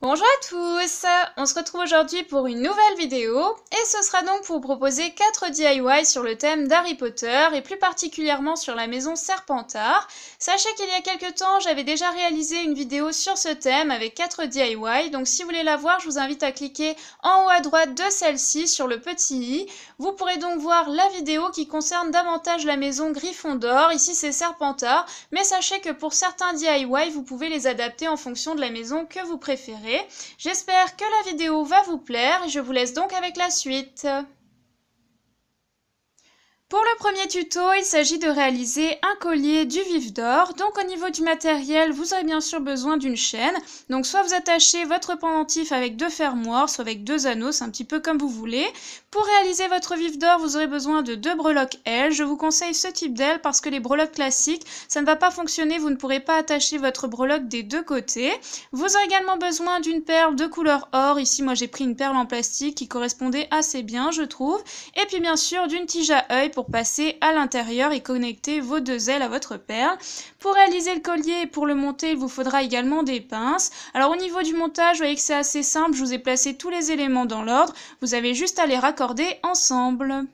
Bonjour à tous, on se retrouve aujourd'hui pour une nouvelle vidéo et ce sera donc pour vous proposer 4 DIY sur le thème d'Harry Potter et plus particulièrement sur la maison Serpentard. Sachez qu'il y a quelques temps j'avais déjà réalisé une vidéo sur ce thème avec 4 DIY, donc si vous voulez la voir je vous invite à cliquer en haut à droite de celle-ci sur le petit i. Vous pourrez donc voir la vidéo qui concerne davantage la maison Gryffondor, ici c'est Serpentard, mais sachez que pour certains DIY vous pouvez les adapter en fonction de la maison que vous préférez. J'espère que la vidéo va vous plaire et je vous laisse donc avec la suite. Pour le premier tuto, il s'agit de réaliser un collier du vif d'or. Donc au niveau du matériel, vous aurez bien sûr besoin d'une chaîne. Donc soit vous attachez votre pendentif avec 2 fermoirs, soit avec 2 anneaux, c'est un petit peu comme vous voulez. Pour réaliser votre vif d'or, vous aurez besoin de 2 breloques ailes. Je vous conseille ce type d'aile parce que les breloques classiques, ça ne va pas fonctionner, vous ne pourrez pas attacher votre breloque des deux côtés. Vous aurez également besoin d'une perle de couleur or. Ici, moi j'ai pris une perle en plastique qui correspondait assez bien, je trouve. Et puis bien sûr d'une tige à œil pour passer à l'intérieur et connecter vos 2 ailes à votre perle. Pour réaliser le collier et pour le monter, il vous faudra également des pinces. Alors au niveau du montage, vous voyez que c'est assez simple, je vous ai placé tous les éléments dans l'ordre. Vous avez juste à les raccorder ensemble.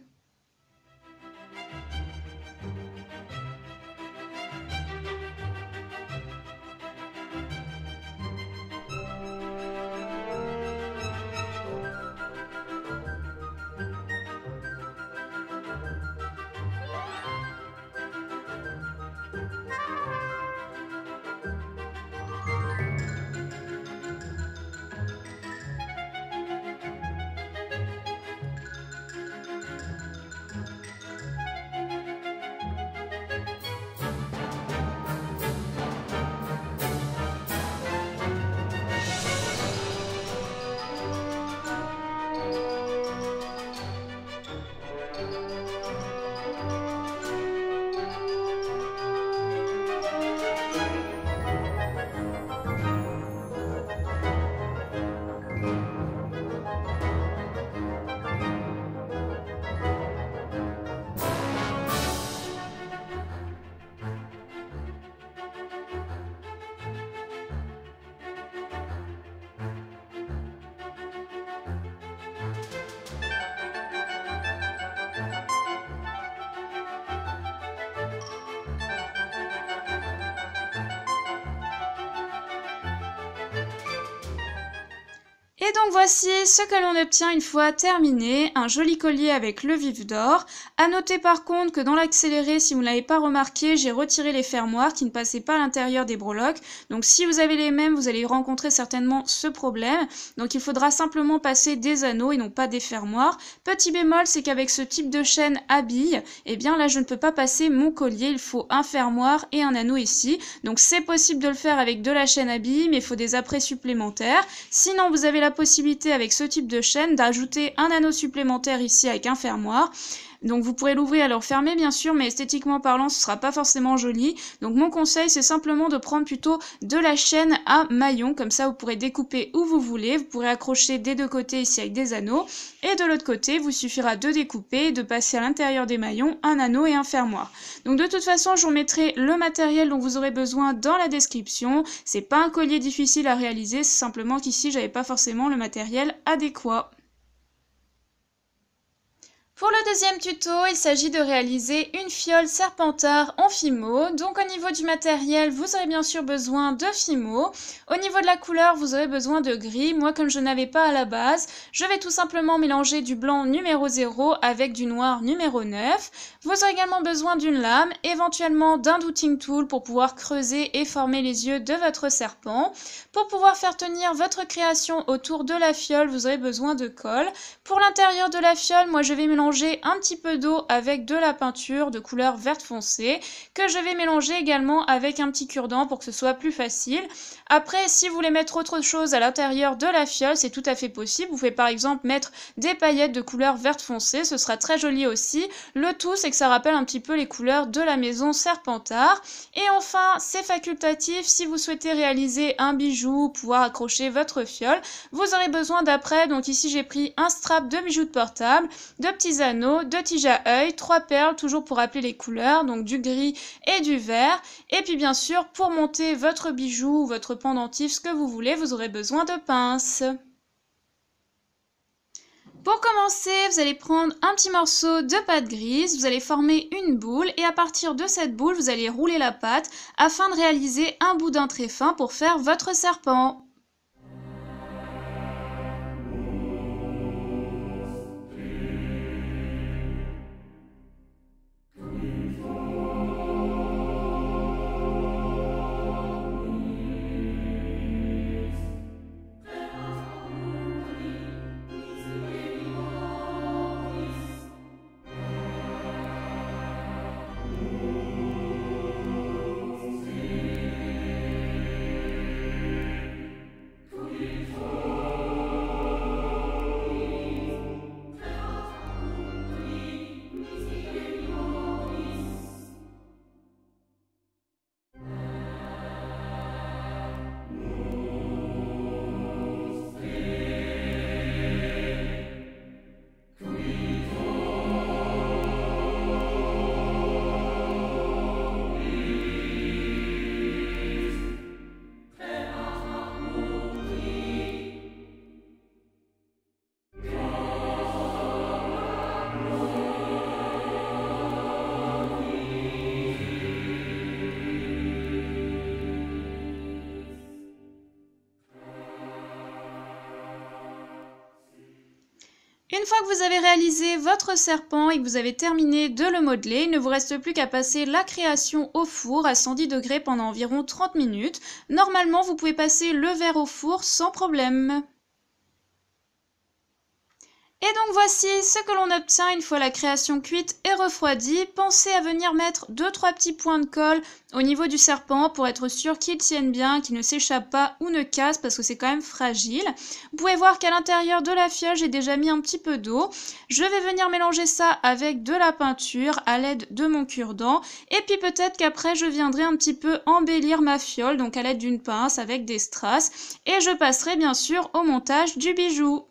Et donc voici ce que l'on obtient une fois terminé, un joli collier avec le vif d'or. À noter par contre que dans l'accéléré, si vous ne l'avez pas remarqué, j'ai retiré les fermoirs qui ne passaient pas à l'intérieur des breloques. Donc si vous avez les mêmes, vous allez rencontrer certainement ce problème. Donc il faudra simplement passer des anneaux et non pas des fermoirs. Petit bémol, c'est qu'avec ce type de chaîne à billes, eh bien là je ne peux pas passer mon collier, il faut un fermoir et un anneau ici. Donc c'est possible de le faire avec de la chaîne à billes, mais il faut des apprêts supplémentaires. Sinon vous avez la possibilité avec ce type de chaîne d'ajouter un anneau supplémentaire ici avec un fermoir. Donc vous pourrez l'ouvrir et le refermer bien sûr, mais esthétiquement parlant ce sera pas forcément joli. Donc mon conseil c'est simplement de prendre plutôt de la chaîne à maillon, comme ça vous pourrez découper où vous voulez, vous pourrez accrocher des deux côtés ici avec des anneaux, et de l'autre côté vous suffira de découper et de passer à l'intérieur des maillons un anneau et un fermoir. Donc de toute façon je vous mettrai le matériel dont vous aurez besoin dans la description. C'est pas un collier difficile à réaliser, c'est simplement qu'ici j'avais pas forcément le matériel adéquat. Pour le deuxième tuto, il s'agit de réaliser une fiole Serpentard en fimo. Donc au niveau du matériel, vous aurez bien sûr besoin de fimo. Au niveau de la couleur, vous aurez besoin de gris. Moi, comme je n'avais pas à la base, je vais tout simplement mélanger du blanc numéro 0 avec du noir numéro 9. Vous aurez également besoin d'une lame, éventuellement d'un douting tool pour pouvoir creuser et former les yeux de votre serpent. Pour pouvoir faire tenir votre création autour de la fiole, vous aurez besoin de colle. Pour l'intérieur de la fiole, moi je vais mélanger un petit peu d'eau avec de la peinture de couleur verte foncée que je vais mélanger également avec un petit cure-dent pour que ce soit plus facile. Après, si vous voulez mettre autre chose à l'intérieur de la fiole, c'est tout à fait possible. Vous pouvez par exemple mettre des paillettes de couleur verte foncée, ce sera très joli aussi. Le tout, c'est que ça rappelle un petit peu les couleurs de la maison Serpentard. Et enfin, c'est facultatif, si vous souhaitez réaliser un bijou, pouvoir accrocher votre fiole, vous aurez besoin d'après. Donc ici, j'ai pris un strap de bijoux de portable, de petits petits anneaux, 2 tiges à œil, 3 perles, toujours pour rappeler les couleurs, donc du gris et du vert. Et puis bien sûr, pour monter votre bijou ou votre pendentif, ce que vous voulez, vous aurez besoin de pinces. Pour commencer, vous allez prendre un petit morceau de pâte grise, vous allez former une boule et à partir de cette boule, vous allez rouler la pâte afin de réaliser un boudin très fin pour faire votre serpent. Une fois que vous avez réalisé votre serpent et que vous avez terminé de le modeler, il ne vous reste plus qu'à passer la création au four à 110 degrés pendant environ 30 minutes. Normalement, vous pouvez passer le verre au four sans problème. Et donc voici ce que l'on obtient une fois la création cuite et refroidie. Pensez à venir mettre 2-3 petits points de colle au niveau du serpent pour être sûr qu'il tienne bien, qu'il ne s'échappe pas ou ne casse parce que c'est quand même fragile. Vous pouvez voir qu'à l'intérieur de la fiole, j'ai déjà mis un petit peu d'eau. Je vais venir mélanger ça avec de la peinture à l'aide de mon cure-dent. Et puis peut-être qu'après, je viendrai un petit peu embellir ma fiole, donc à l'aide d'une pince avec des strass. Et je passerai bien sûr au montage du bijou.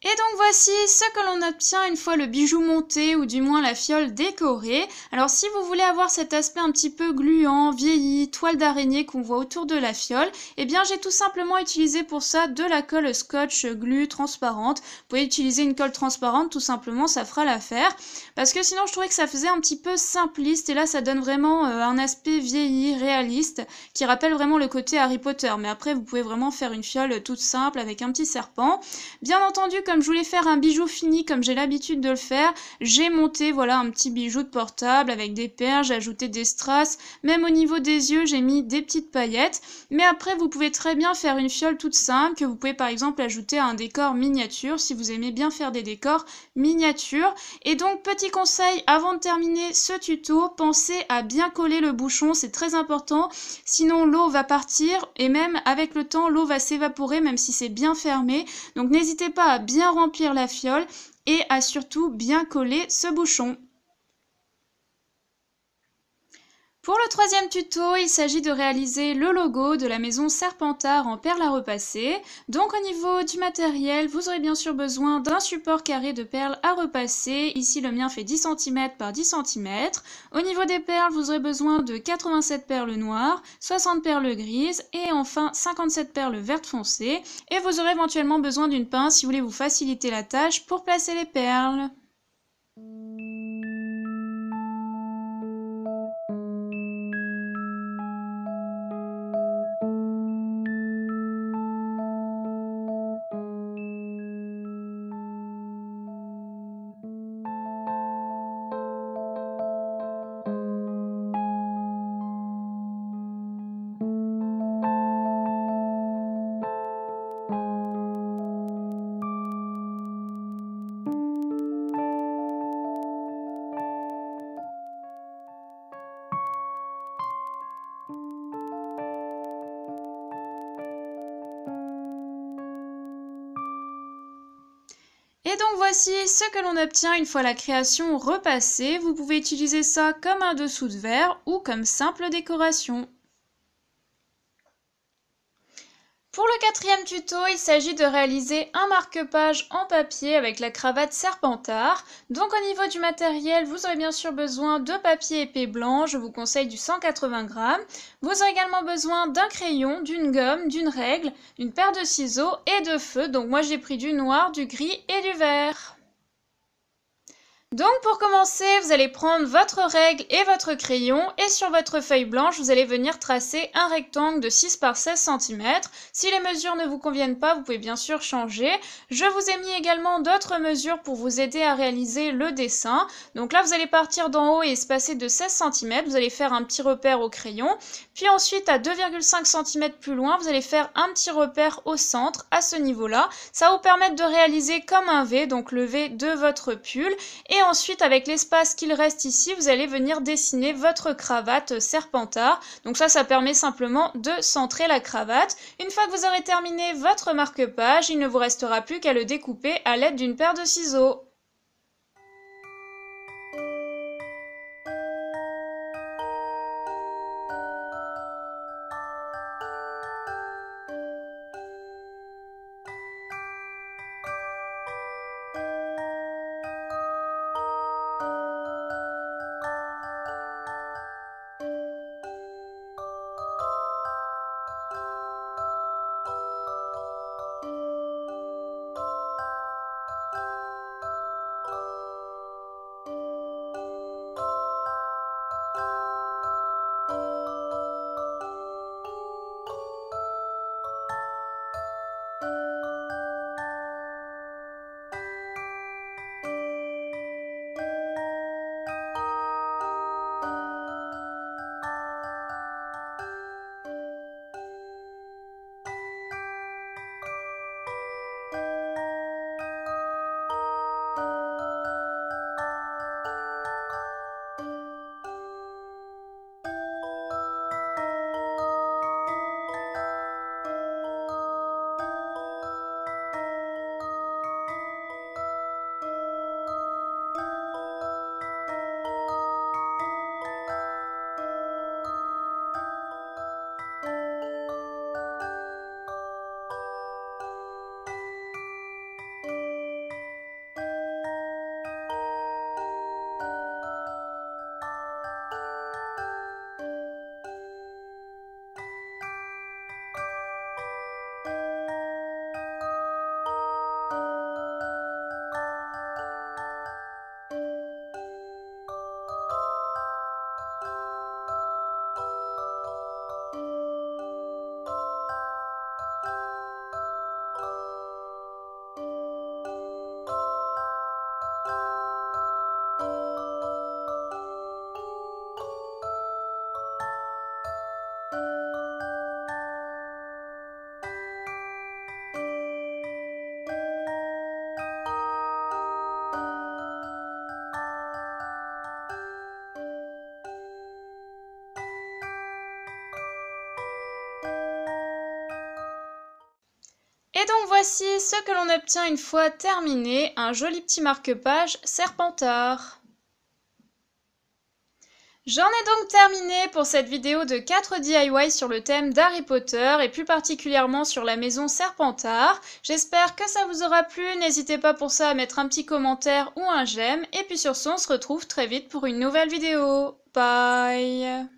Et donc voici ce que l'on obtient une fois le bijou monté ou du moins la fiole décorée. Alors si vous voulez avoir cet aspect un petit peu gluant, vieilli, toile d'araignée qu'on voit autour de la fiole, eh bien j'ai tout simplement utilisé pour ça de la colle scotch glu transparente. Vous pouvez utiliser une colle transparente, tout simplement ça fera l'affaire. Parce que sinon je trouvais que ça faisait un petit peu simpliste et là ça donne vraiment un aspect vieilli, réaliste, qui rappelle vraiment le côté Harry Potter. Mais après vous pouvez vraiment faire une fiole toute simple avec un petit serpent. Bien entendu, comme je voulais faire un bijou fini comme j'ai l'habitude de le faire, j'ai monté voilà un petit bijou de portable avec des perles, j'ai ajouté des strass, même au niveau des yeux j'ai mis des petites paillettes. Mais après vous pouvez très bien faire une fiole toute simple que vous pouvez par exemple ajouter à un décor miniature si vous aimez bien faire des décors miniatures. Et donc petit conseil avant de terminer ce tuto, pensez à bien coller le bouchon, c'est très important, sinon l'eau va partir et même avec le temps l'eau va s'évaporer même si c'est bien fermé. Donc n'hésitez pas à bien remplir la fiole et à surtout bien coller ce bouchon. Pour le troisième tuto, il s'agit de réaliser le logo de la maison Serpentard en perles à repasser. Donc au niveau du matériel, vous aurez bien sûr besoin d'un support carré de perles à repasser. Ici le mien fait 10 cm par 10 cm. Au niveau des perles, vous aurez besoin de 87 perles noires, 60 perles grises et enfin 57 perles vertes foncées. Et vous aurez éventuellement besoin d'une pince si vous voulez vous faciliter la tâche pour placer les perles. Et donc voici ce que l'on obtient une fois la création repassée. Vous pouvez utiliser ça comme un dessous de verre ou comme simple décoration. Pour le quatrième tuto, il s'agit de réaliser un marque-page en papier avec la cravate Serpentard. Donc au niveau du matériel, vous aurez bien sûr besoin de papier épais blanc, je vous conseille du 180 g. Vous aurez également besoin d'un crayon, d'une gomme, d'une règle, d'une paire de ciseaux et de feu. Donc moi j'ai pris du noir, du gris et du vert. Donc pour commencer, vous allez prendre votre règle et votre crayon et sur votre feuille blanche, vous allez venir tracer un rectangle de 6 par 16 cm. Si les mesures ne vous conviennent pas, vous pouvez bien sûr changer. Je vous ai mis également d'autres mesures pour vous aider à réaliser le dessin. Donc là, vous allez partir d'en haut et espacer de 16 cm. Vous allez faire un petit repère au crayon. Puis ensuite, à 2,5 cm plus loin, vous allez faire un petit repère au centre, à ce niveau-là. Ça va vous permettre de réaliser comme un V, donc le V de votre pull. Et ensuite, avec l'espace qu'il reste ici, vous allez venir dessiner votre cravate Serpentard. Donc ça permet simplement de centrer la cravate. Une fois que vous aurez terminé votre marque-page, il ne vous restera plus qu'à le découper à l'aide d'une paire de ciseaux. voici ce que l'on obtient une fois terminé, un joli petit marque-page Serpentard. J'en ai donc terminé pour cette vidéo de 4 DIY sur le thème d'Harry Potter et plus particulièrement sur la maison Serpentard. J'espère que ça vous aura plu, n'hésitez pas pour ça à mettre un petit commentaire ou un j'aime. Et puis sur ce, on se retrouve très vite pour une nouvelle vidéo. Bye!